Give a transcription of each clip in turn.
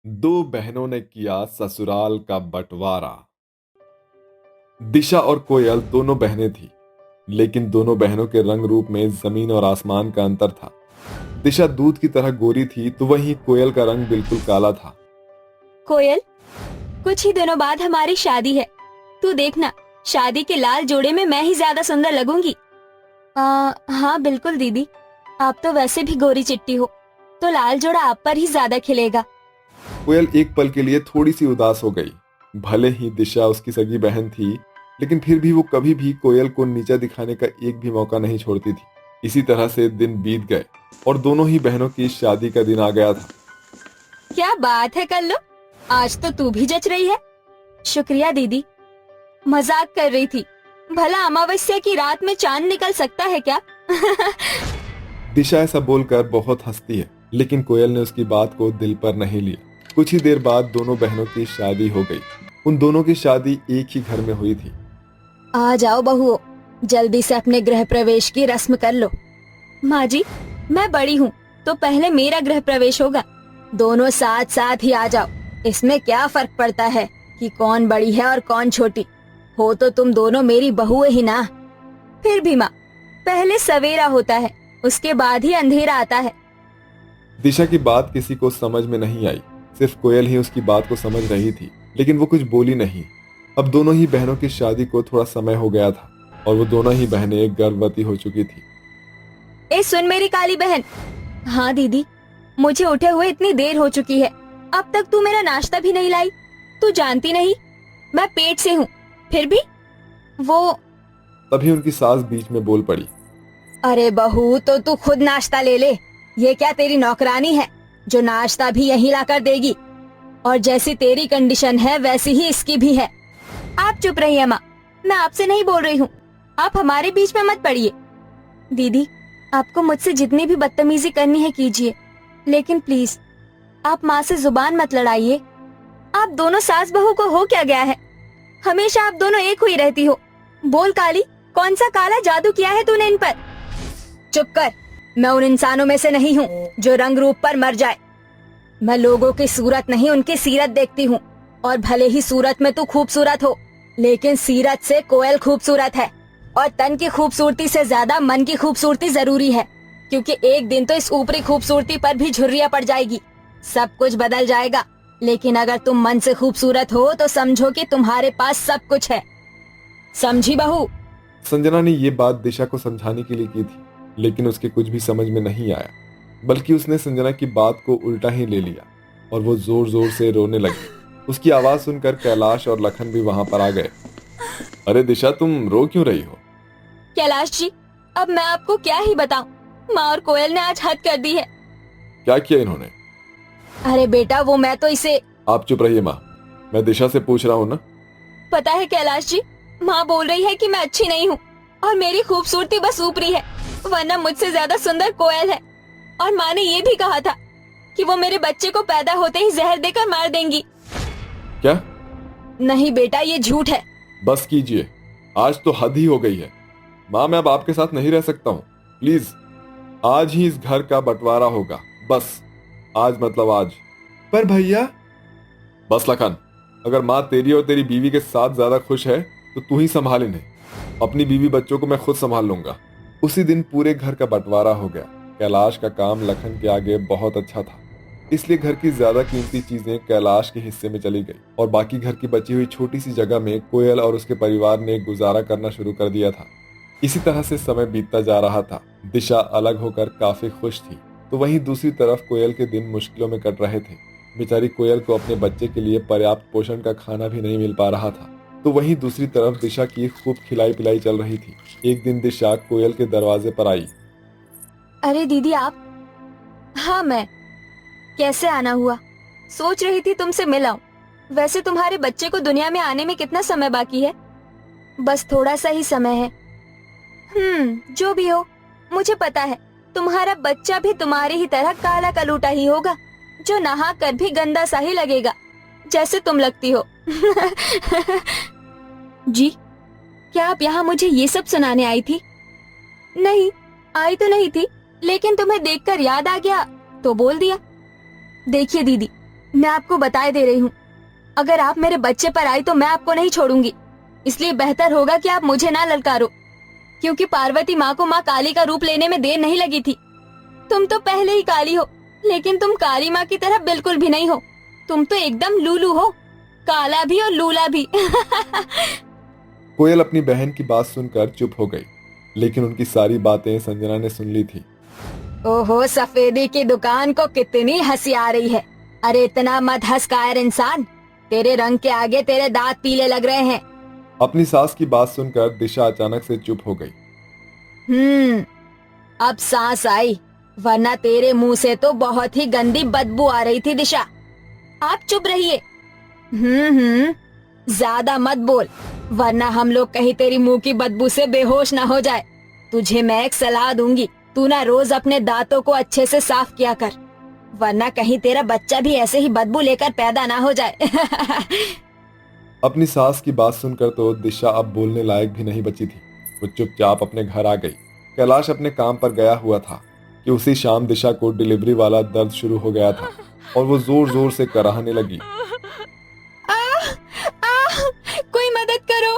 दो बहनों ने किया ससुराल का बंटवारा। दिशा और कोयल दोनों बहनें थीं, लेकिन दोनों बहनों के रंग रूप में जमीन और आसमान का अंतर था। दिशा दूध की तरह गोरी थी तो वहीं कोयल का रंग बिल्कुल काला था। कोयल, कुछ ही दिनों बाद हमारी शादी है। तू देखना, शादी के लाल जोड़े में मैं ही ज्यादा सुंदर लगूंगी। हाँ बिल्कुल दीदी, आप तो वैसे भी गोरी चिट्टी हो, तो लाल जोड़ा आप पर ही ज्यादा खिलेगा। कोयल एक पल के लिए थोड़ी सी उदास हो गई। भले ही दिशा उसकी सगी बहन थी, लेकिन फिर भी वो कभी भी कोयल को नीचा दिखाने का एक भी मौका नहीं छोड़ती थी। इसी तरह से दिन बीत गए और दोनों ही बहनों की शादी का दिन आ गया था। क्या बात है कल्लू, आज तो तू भी जच रही है। शुक्रिया दीदी, मजाक कर रही थी। भला अमावस्या की रात में चांद निकल सकता है क्या? दिशा ऐसा बोलकर बहुत हंसती है, लेकिन कोयल ने उसकी बात को दिल पर नहीं लिया। कुछ ही देर बाद दोनों बहनों की शादी हो गई। उन दोनों की शादी एक ही घर में हुई थी। आ जाओ बहुओं, जल्दी से अपने गृह प्रवेश की रस्म कर लो। माँ जी, मैं बड़ी हूँ तो पहले मेरा गृह प्रवेश होगा। दोनों साथ साथ ही आ जाओ, इसमें क्या फर्क पड़ता है कि कौन बड़ी है और कौन छोटी। हो तो तुम दोनों मेरी बहुएं ही ना। फिर भी माँ, पहले सवेरा होता है, उसके बाद ही अंधेरा आता है। दिशा की बात किसी को समझ में नहीं आई। सिर्फ कोयल ही उसकी बात को समझ रही थी, लेकिन वो कुछ बोली नहीं। अब दोनों ही बहनों की शादी को थोड़ा समय हो गया था और वो दोनों ही बहनें गर्भवती हो चुकी थी। ए सुन मेरी काली बहन। हाँ दीदी, मुझे उठे हुए इतनी देर हो चुकी है, अब तक तू मेरा नाश्ता भी नहीं लाई। तू जानती नहीं, मैं पेट से हूँ। फिर भी वो। तभी उनकी सास बीच में बोल पड़ी। अरे बहू, तो तू खुद नाश्ता ले ले। ये क्या तेरी नौकरानी है जो नाश्ता भी यहीं लाकर देगी? और जैसी तेरी कंडीशन है वैसी ही इसकी भी है। आप चुप रहिए माँ, मैं आपसे नहीं बोल रही हूँ। आप हमारे बीच में मत पड़िए। दीदी, आपको मुझसे जितनी भी बदतमीजी करनी है कीजिए, लेकिन प्लीज आप माँ से जुबान मत लड़ाइए। आप दोनों सास बहू को हो क्या गया है? हमेशा आप दोनों एक हुई रहती हो। बोल काली, कौन सा काला जादू किया है तूने इन पर? चुप कर, मैं उन इंसानों में से नहीं हूँ जो रंग रूप पर मर जाए। मैं लोगों की सूरत नहीं, उनकी सीरत देखती हूँ। और भले ही सूरत में तू खूबसूरत हो, लेकिन सीरत से कोयल खूबसूरत है। और तन की खूबसूरती से ज्यादा मन की खूबसूरती जरूरी है, क्योंकि एक दिन तो इस ऊपरी खूबसूरती पर भी झुर्रियाँ पड़ जाएगी। सब कुछ बदल जाएगा, लेकिन अगर तुम मन से खूबसूरत हो तो समझो कि तुम्हारे पास सब कुछ है। समझी बहू? संजना ने ये बात दिशा को समझाने के लिए की थी, लेकिन उसके कुछ भी समझ में नहीं आया। बल्कि उसने संजना की बात को उल्टा ही ले लिया और वो जोर जोर से रोने लगी। उसकी आवाज सुनकर कैलाश और लखन भी वहां पर आ गए। अरे दिशा, तुम रो क्यों रही हो? कैलाश जी, अब मैं आपको क्या ही बताऊं, माँ और कोयल ने आज हद कर दी है। क्या किया इन्होंने? अरे बेटा, वो मैं तो इसे। आप चुप रहिए माँ, मैं दिशा से पूछ रहा हूँ ना। पता है कैलाश जी, माँ बोल रही है कि मैं अच्छी नहीं हूँ और मेरी खूबसूरती बस ऊपरी है, वरना मुझसे ज्यादा सुंदर कोयल है। और माँ ने ये भी कहा था कि वो मेरे बच्चे को पैदा होते ही जहर देकर मार देंगी। क्या? नहीं बेटा, ये झूठ है। बस कीजिए, आज तो हद ही हो गई है। माँ, मैं अब आपके साथ नहीं रह सकता हूँ। प्लीज, आज ही इस घर का बंटवारा होगा। बस आज मतलब आज। पर भैया। बस लखन, अगर माँ तेरी और तेरी बीवी के साथ ज्यादा खुश है तो तू ही संभाल इन्हें। अपनी बीवी बच्चों को मैं खुद संभाल लूंगा। उसी दिन पूरे घर का बंटवारा हो गया। कैलाश का काम लखन के आगे बहुत अच्छा था, इसलिए घर की ज्यादा कीमती चीजें कैलाश के हिस्से में चली गई और बाकी घर की बची हुई छोटी सी जगह में कोयल और उसके परिवार ने गुजारा करना शुरू कर दिया था। इसी तरह से समय बीतता जा रहा था। दिशा अलग होकर काफी खुश थी, तो वहीं दूसरी तरफ कोयल के दिन मुश्किलों में कट रहे थे। बेचारी कोयल को अपने बच्चे के लिए पर्याप्त पोषण का खाना भी नहीं मिल पा रहा था। तो वहीं दूसरी तरफ दिशा की खूब खिलाई पिलाई चल रही थी। एक दिन दिशा कोयल के दरवाजे पर आई। अरे दीदी आप। हाँ मैं। कैसे आना हुआ? सोच रही थी तुमसे मिल आऊं। वैसे तुम्हारे बच्चे को दुनिया में आने में कितना समय बाकी है? बस थोड़ा सा ही समय है। जो भी हो, मुझे पता है तुम्हारा बच्चा भी तुम्हारी ही तरह काला कलूटा ही होगा, जो नहा कर भी गंदा सा ही लगेगा, जैसे तुम लगती हो। जी, क्या आप यहाँ मुझे ये सब सुनाने आई थी? नहीं, आई तो नहीं थी, लेकिन तुम्हें देखकर याद आ गया तो बोल दिया। देखिए दीदी, मैं आपको बताए दे रही हूँ, अगर आप मेरे बच्चे पर आई तो मैं आपको नहीं छोड़ूंगी। इसलिए बेहतर होगा कि आप मुझे ना ललकारो, क्योंकि पार्वती माँ को माँ काली का रूप लेने में देर नहीं लगी थी। तुम तो पहले ही काली हो, लेकिन तुम काली माँ की तरह बिल्कुल भी नहीं हो। तुम तो एकदम लूलू हो, काला भी और लूला भी। कोयल अपनी बहन की बात सुनकर चुप हो गई, लेकिन उनकी सारी बातें संजना ने सुन ली थी। ओहो, सफेदी की दुकान को कितनी हंसी आ रही है। अरे इतना मत हंस कायर इंसान, तेरे रंग के आगे तेरे दांत पीले लग रहे हैं। अपनी सास की बात सुनकर दिशा अचानक से चुप हो गई। अब सांस आई, वरना तेरे मुंह से तो बहुत ही गंदी बदबू आ रही थी। दिशा, आप चुप रहिए। ज्यादा मत बोल, वरना हम लोग कहीं तेरी मुंह की बदबू से बेहोश ना हो जाए। तुझे मैं एक सलाह दूंगी, तू ना रोज अपने दांतों को अच्छे से साफ किया कर, वरना कहीं तेरा बच्चा भी ऐसे ही बदबू लेकर पैदा ना हो जाए। अपनी सास की बात सुनकर तो दिशा अब बोलने लायक भी नहीं बची थी। वो चुपचाप अपने घर आ गई। कैलाश अपने काम पर गया हुआ था कि उसी शाम दिशा को डिलीवरी वाला दर्द शुरू हो गया था और वो जोर जोर से कराहने लगी। कोई मदद करो।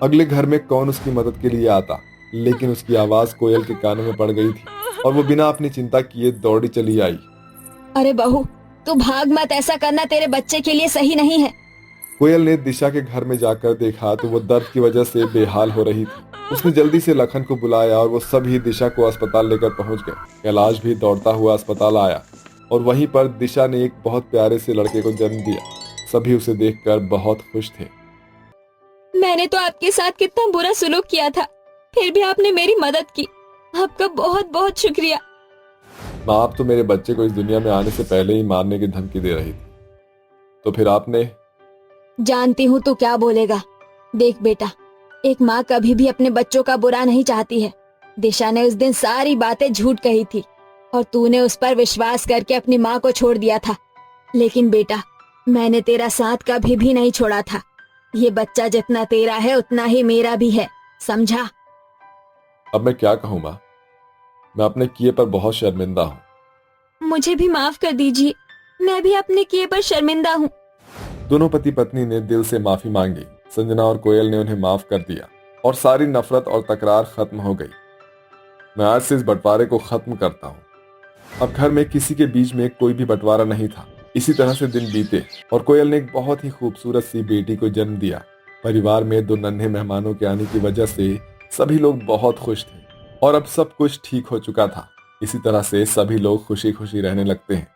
अगले घर में कौन उसकी मदद के लिए आता, लेकिन उसकी आवाज कोयल के कानों में पड़ गई थी और वो बिना अपनी चिंता किए दौड़ी चली आई। अरे बहू, तू भाग मत, ऐसा करना तेरे बच्चे के लिए सही नहीं है। कोयल ने दिशा के घर में जाकर देखा तो वो दर्द की वजह से बेहाल हो रही थी। उसने जल्दी से लखन को बुलाया और वो सभी दिशा को अस्पताल लेकर पहुंच गए। कैलाश भी दौड़ता हुआ अस्पताल आया और वहीं पर दिशा ने एक बहुत प्यारे से लड़के को जन्म दिया। सभी उसे देखकर बहुत खुश थे। मैंने तो आपके साथ कितना बुरा सुलूक किया था, फिर भी आपने मेरी मदद की। आपका बहुत बहुत शुक्रिया। माँ, आप तो मेरे बच्चे को इस दुनिया में आने से पहले ही मारने की धमकी दे रही थी, तो फिर आपने? जानती हूँ तू क्या बोलेगा। देख बेटा, एक माँ कभी भी अपने बच्चों का बुरा नहीं चाहती है। दिशा ने उस दिन सारी बातें झूठ कही थी और तूने उस पर विश्वास करके अपनी माँ को छोड़ दिया था। लेकिन बेटा, मैंने तेरा साथ कभी भी नहीं छोड़ा था। ये बच्चा जितना तेरा है उतना ही मेरा भी है, समझा? अब मैं क्या कहूँ माँ, मैं अपने किए पर बहुत शर्मिंदा हूँ। मुझे भी माफ कर दीजिए, मैं भी अपने किए पर शर्मिंदा हूँ। दोनों पति पत्नी ने दिल से माफी मांगी। संजना और कोयल ने उन्हें माफ कर दिया और सारी नफरत और तकरार खत्म हो गई। मैं आज से इस बंटवारे को खत्म करता हूँ। अब घर में किसी के बीच में कोई भी बंटवारा नहीं था। इसी तरह से दिन बीते और कोयल ने एक बहुत ही खूबसूरत सी बेटी को जन्म दिया। परिवार में दो नन्हे मेहमानों के आने की वजह से सभी लोग बहुत खुश थे और अब सब कुछ ठीक हो चुका था। इसी तरह से सभी लोग खुशी खुशी रहने लगते हैं।